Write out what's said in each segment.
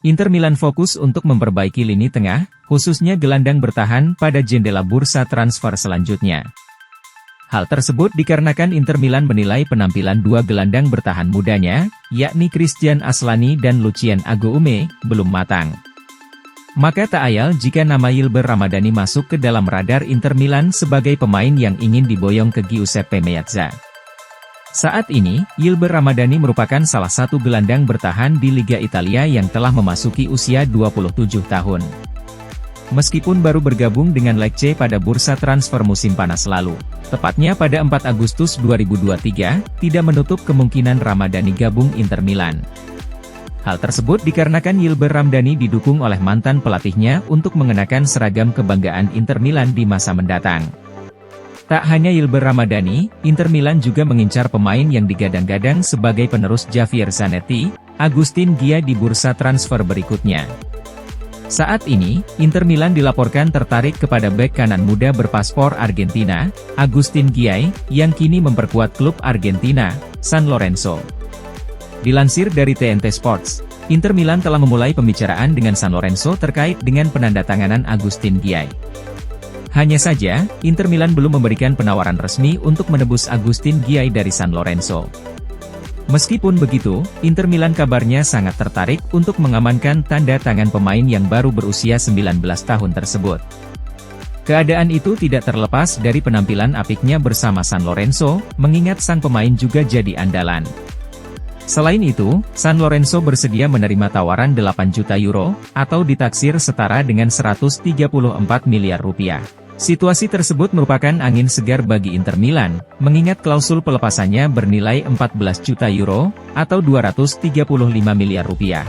Inter Milan fokus untuk memperbaiki lini tengah, khususnya gelandang bertahan pada jendela bursa transfer selanjutnya. Hal tersebut dikarenakan Inter Milan menilai penampilan dua gelandang bertahan mudanya, yakni Christian Aslani dan Lucien Agoume, belum matang. Maka tak ayal jika nama Yilber Ramadani masuk ke dalam radar Inter Milan sebagai pemain yang ingin diboyong ke Giuseppe Meazza. Saat ini, Yilber Ramadani merupakan salah satu gelandang bertahan di Liga Italia yang telah memasuki usia 27 tahun. Meskipun baru bergabung dengan Lecce pada bursa transfer musim panas lalu, tepatnya pada 4 Agustus 2023, tidak menutup kemungkinan Ramadani gabung Inter Milan. Hal tersebut dikarenakan Yilber Ramadani didukung oleh mantan pelatihnya untuk mengenakan seragam kebanggaan Inter Milan di masa mendatang. Tak hanya Yilber Ramadani, Inter Milan juga mengincar pemain yang digadang-gadang sebagai penerus Javier Zanetti, Agustin Gia di bursa transfer berikutnya. Saat ini, Inter Milan dilaporkan tertarik kepada bek kanan muda berpaspor Argentina, Agustin Gia, yang kini memperkuat klub Argentina, San Lorenzo. Dilansir dari TNT Sports, Inter Milan telah memulai pembicaraan dengan San Lorenzo terkait dengan penandatanganan Agustin Gia. Hanya saja, Inter Milan belum memberikan penawaran resmi untuk menebus Agustin Gia dari San Lorenzo. Meskipun begitu, Inter Milan kabarnya sangat tertarik untuk mengamankan tanda tangan pemain yang baru berusia 19 tahun tersebut. Keadaan itu tidak terlepas dari penampilan apiknya bersama San Lorenzo, mengingat sang pemain juga jadi andalan. Selain itu, San Lorenzo bersedia menerima tawaran 8 juta euro, atau ditaksir setara dengan 134 miliar rupiah. Situasi tersebut merupakan angin segar bagi Inter Milan, mengingat klausul pelepasannya bernilai 14 juta euro, atau 235 miliar rupiah.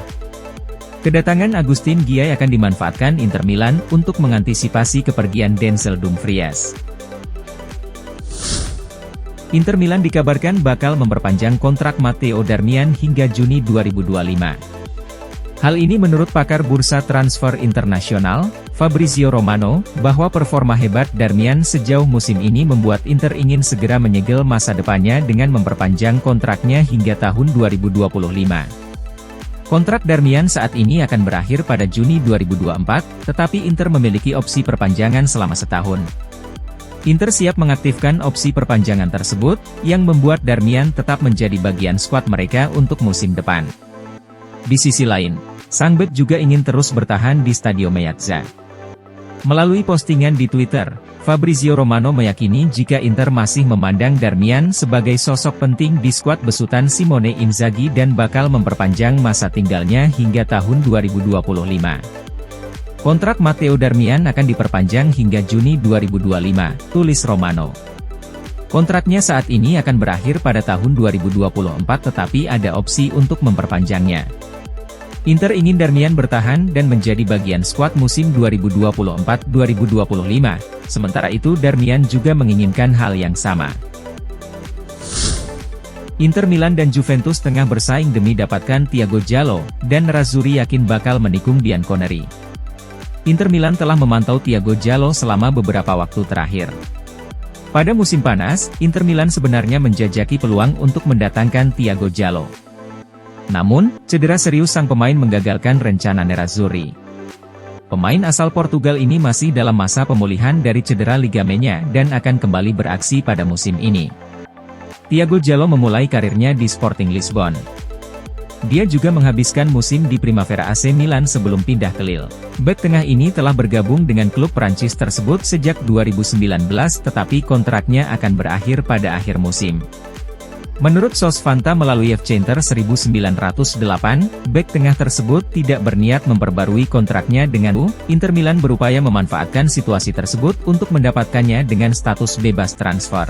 Kedatangan Agustin Gia akan dimanfaatkan Inter Milan untuk mengantisipasi kepergian Denzel Dumfries. Inter Milan dikabarkan bakal memperpanjang kontrak Matteo Darmian hingga Juni 2025. Hal ini menurut pakar bursa transfer internasional, Fabrizio Romano, bahwa performa hebat Darmian sejauh musim ini membuat Inter ingin segera menyegel masa depannya dengan memperpanjang kontraknya hingga tahun 2025. Kontrak Darmian saat ini akan berakhir pada Juni 2024, tetapi Inter memiliki opsi perpanjangan selama setahun. Inter siap mengaktifkan opsi perpanjangan tersebut, yang membuat Darmian tetap menjadi bagian skuad mereka untuk musim depan. Di sisi lain, sang bek juga ingin terus bertahan di Stadio Meazza. Melalui postingan di Twitter, Fabrizio Romano meyakini jika Inter masih memandang Darmian sebagai sosok penting di skuad besutan Simone Inzaghi dan bakal memperpanjang masa tinggalnya hingga tahun 2025. Kontrak Matteo Darmian akan diperpanjang hingga Juni 2025, tulis Romano. Kontraknya saat ini akan berakhir pada tahun 2024 tetapi ada opsi untuk memperpanjangnya. Inter ingin Darmian bertahan dan menjadi bagian skuad musim 2024-2025, sementara itu Darmian juga menginginkan hal yang sama. Inter Milan dan Juventus tengah bersaing demi dapatkan Thiago Jallo, dan Nerazzurri yakin bakal menikung Bianconeri. Inter Milan telah memantau Thiago Jallo selama beberapa waktu terakhir. Pada musim panas, Inter Milan sebenarnya menjajaki peluang untuk mendatangkan Thiago Jallo. Namun, cedera serius sang pemain menggagalkan rencana Nerazzurri. Pemain asal Portugal ini masih dalam masa pemulihan dari cedera ligamennya dan akan kembali beraksi pada musim ini. Thiago Jallo memulai karirnya di Sporting Lisbon. Dia juga menghabiskan musim di Primavera AC Milan sebelum pindah ke Lille. Bek tengah ini telah bergabung dengan klub Prancis tersebut sejak 2019 tetapi kontraknya akan berakhir pada akhir musim. Menurut Sosfanta melalui Fcenter 1908, bek tengah tersebut tidak berniat memperbarui kontraknya dengan Inter Milan berupaya memanfaatkan situasi tersebut untuk mendapatkannya dengan status bebas transfer.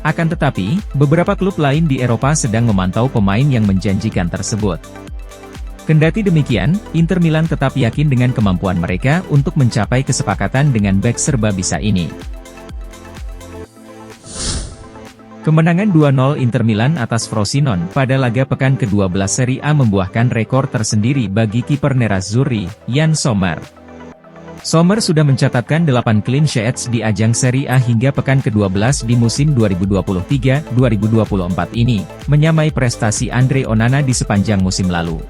Akan tetapi, beberapa klub lain di Eropa sedang memantau pemain yang menjanjikan tersebut. Kendati demikian, Inter Milan tetap yakin dengan kemampuan mereka untuk mencapai kesepakatan dengan bek serba bisa ini. Kemenangan 2-0 Inter Milan atas Frosinone pada laga pekan ke-12 Serie A membuahkan rekor tersendiri bagi kiper Nerazzurri, Yann Sommer. Sommer sudah mencatatkan 8 clean sheets di ajang Serie A hingga pekan ke-12 di musim 2023-2024 ini, menyamai prestasi Andre Onana di sepanjang musim lalu.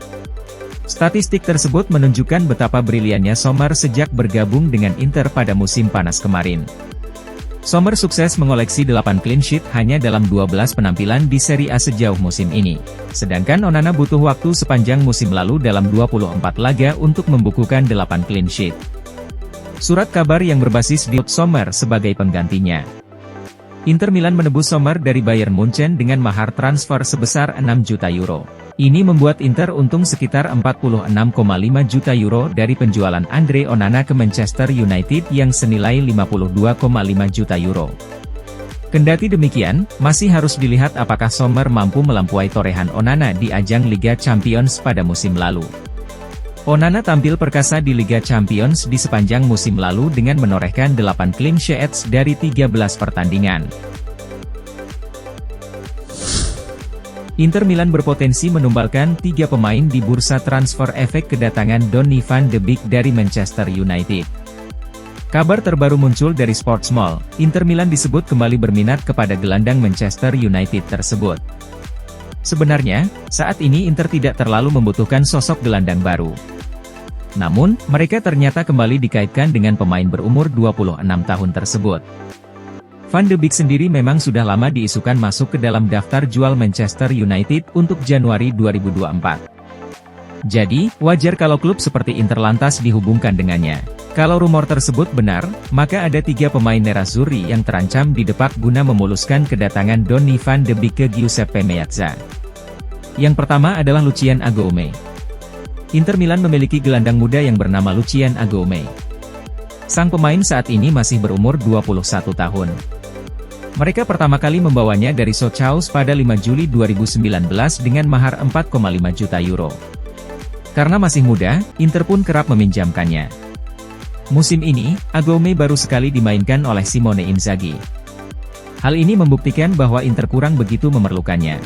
Statistik tersebut menunjukkan betapa briliannya Sommer sejak bergabung dengan Inter pada musim panas kemarin. Sommer sukses mengoleksi 8 clean sheet hanya dalam 12 penampilan di Serie A sejauh musim ini. Sedangkan Onana butuh waktu sepanjang musim lalu dalam 24 laga untuk membukukan 8 clean sheet. Surat kabar yang berbasis di Sommer sebagai penggantinya. Inter Milan menebus Sommer dari Bayern Munchen dengan mahar transfer sebesar 6 juta euro. Ini membuat Inter untung sekitar 46,5 juta euro dari penjualan Andre Onana ke Manchester United yang senilai 52,5 juta euro. Kendati demikian, masih harus dilihat apakah Sommer mampu melampaui torehan Onana di ajang Liga Champions pada musim lalu. Onana tampil perkasa di Liga Champions di sepanjang musim lalu dengan menorehkan 8 clean sheets dari 13 pertandingan. Inter Milan berpotensi menumbalkan 3 pemain di bursa transfer efek kedatangan Donny van de Beek dari Manchester United. Kabar terbaru muncul dari Sportsmall, Inter Milan disebut kembali berminat kepada gelandang Manchester United tersebut. Sebenarnya, saat ini Inter tidak terlalu membutuhkan sosok gelandang baru. Namun, mereka ternyata kembali dikaitkan dengan pemain berumur 26 tahun tersebut. Van de Beek sendiri memang sudah lama diisukan masuk ke dalam daftar jual Manchester United untuk Januari 2024. Jadi, wajar kalau klub seperti Inter lantas dihubungkan dengannya. Kalau rumor tersebut benar, maka ada 3 pemain nerazzurri yang terancam didepak guna memuluskan kedatangan Donny van de Beek ke Giuseppe Meazza. Yang pertama adalah Lucien Agoume. Inter Milan memiliki gelandang muda yang bernama Lucien Agoume. Sang pemain saat ini masih berumur 21 tahun. Mereka pertama kali membawanya dari Sochaux pada 5 Juli 2019 dengan mahar 4,5 juta euro. Karena masih muda, Inter pun kerap meminjamkannya. Musim ini, Agoume baru sekali dimainkan oleh Simone Inzaghi. Hal ini membuktikan bahwa Inter kurang begitu memerlukannya.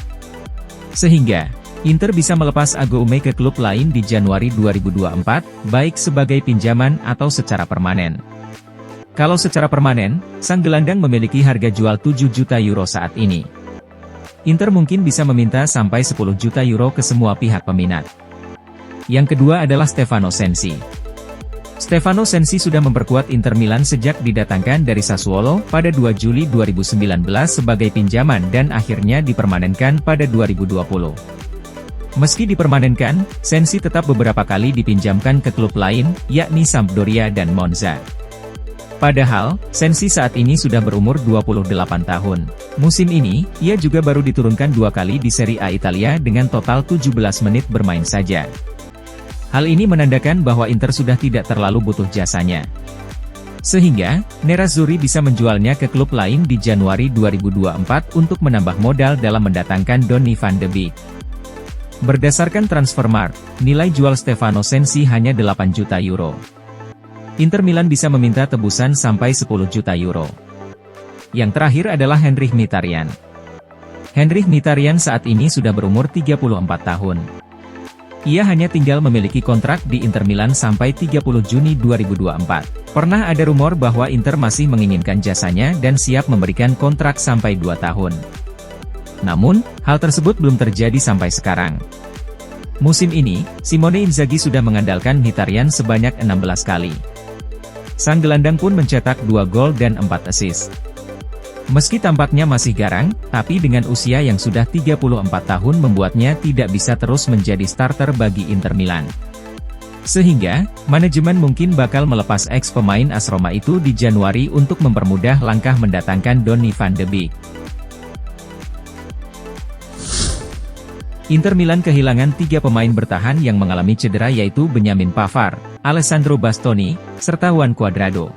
Sehingga, Inter bisa melepas Agoume ke klub lain di Januari 2024, baik sebagai pinjaman atau secara permanen. Kalau secara permanen, sang gelandang memiliki harga jual 7 juta euro saat ini. Inter mungkin bisa meminta sampai 10 juta euro ke semua pihak peminat. Yang kedua adalah Stefano Sensi. Stefano Sensi sudah memperkuat Inter Milan sejak didatangkan dari Sassuolo pada 2 Juli 2019 sebagai pinjaman dan akhirnya dipermanenkan pada 2020. Meski dipermanenkan, Sensi tetap beberapa kali dipinjamkan ke klub lain, yakni Sampdoria dan Monza. Padahal, Sensi saat ini sudah berumur 28 tahun. Musim ini, ia juga baru diturunkan 2 kali di Serie A Italia dengan total 17 menit bermain saja. Hal ini menandakan bahwa Inter sudah tidak terlalu butuh jasanya. Sehingga, nerazzurri bisa menjualnya ke klub lain di Januari 2024 untuk menambah modal dalam mendatangkan Donny van de Beek. Berdasarkan Transfermarkt, nilai jual Stefano Sensi hanya 8 juta euro. Inter Milan bisa meminta tebusan sampai 10 juta euro. Yang terakhir adalah Henrikh Mkhitaryan. Henrikh Mkhitaryan saat ini sudah berumur 34 tahun. Ia hanya tinggal memiliki kontrak di Inter Milan sampai 30 Juni 2024. Pernah ada rumor bahwa Inter masih menginginkan jasanya dan siap memberikan kontrak sampai 2 tahun. Namun, hal tersebut belum terjadi sampai sekarang. Musim ini, Simone Inzaghi sudah mengandalkan Mkhitaryan sebanyak 16 kali. Sang gelandang pun mencetak 2 gol dan 4 assist. Meski tampaknya masih garang, tapi dengan usia yang sudah 34 tahun membuatnya tidak bisa terus menjadi starter bagi Inter Milan. Sehingga, manajemen mungkin bakal melepas ex-pemain AS Roma itu di Januari untuk mempermudah langkah mendatangkan Donny van de Beek. Inter Milan kehilangan 3 pemain bertahan yang mengalami cedera yaitu Benjamin Pavard, Alessandro Bastoni, serta Juan Cuadrado.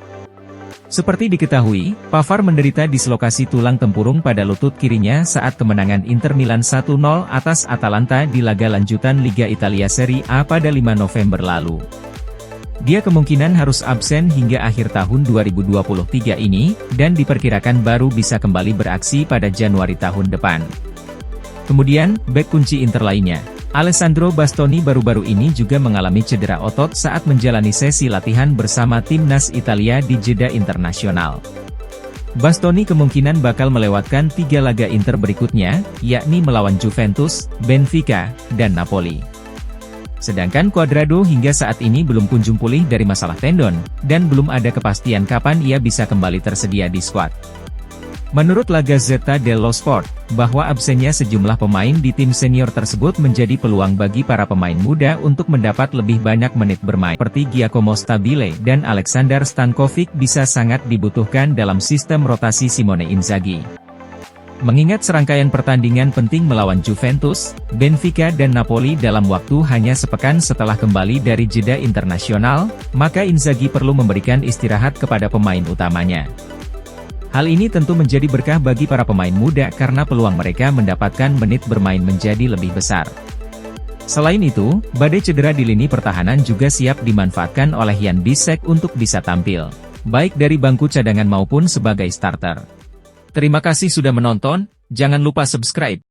Seperti diketahui, Pavard menderita dislokasi tulang tempurung pada lutut kirinya saat kemenangan Inter Milan 1-0 atas Atalanta di laga lanjutan Liga Italia Serie A pada 5 November lalu. Dia kemungkinan harus absen hingga akhir tahun 2023 ini, dan diperkirakan baru bisa kembali beraksi pada Januari tahun depan. Kemudian, bek kunci Inter lainnya, Alessandro Bastoni baru-baru ini juga mengalami cedera otot saat menjalani sesi latihan bersama timnas Italia di jeda internasional. Bastoni kemungkinan bakal melewatkan 3 laga Inter berikutnya, yakni melawan Juventus, Benfica, dan Napoli. Sedangkan Cuadrado hingga saat ini belum kunjung pulih dari masalah tendon, dan belum ada kepastian kapan ia bisa kembali tersedia di skuad. Menurut La Gazzetta dello Sport, bahwa absennya sejumlah pemain di tim senior tersebut menjadi peluang bagi para pemain muda untuk mendapat lebih banyak menit bermain. Seperti Giacomo Stabile dan Alexander Stankovic bisa sangat dibutuhkan dalam sistem rotasi Simone Inzaghi. Mengingat serangkaian pertandingan penting melawan Juventus, Benfica dan Napoli dalam waktu hanya sepekan setelah kembali dari jeda internasional, maka Inzaghi perlu memberikan istirahat kepada pemain utamanya. Hal ini tentu menjadi berkah bagi para pemain muda karena peluang mereka mendapatkan menit bermain menjadi lebih besar. Selain itu, badai cedera di lini pertahanan juga siap dimanfaatkan oleh Jan Bisek untuk bisa tampil, baik dari bangku cadangan maupun sebagai starter. Terima kasih sudah menonton, jangan lupa subscribe.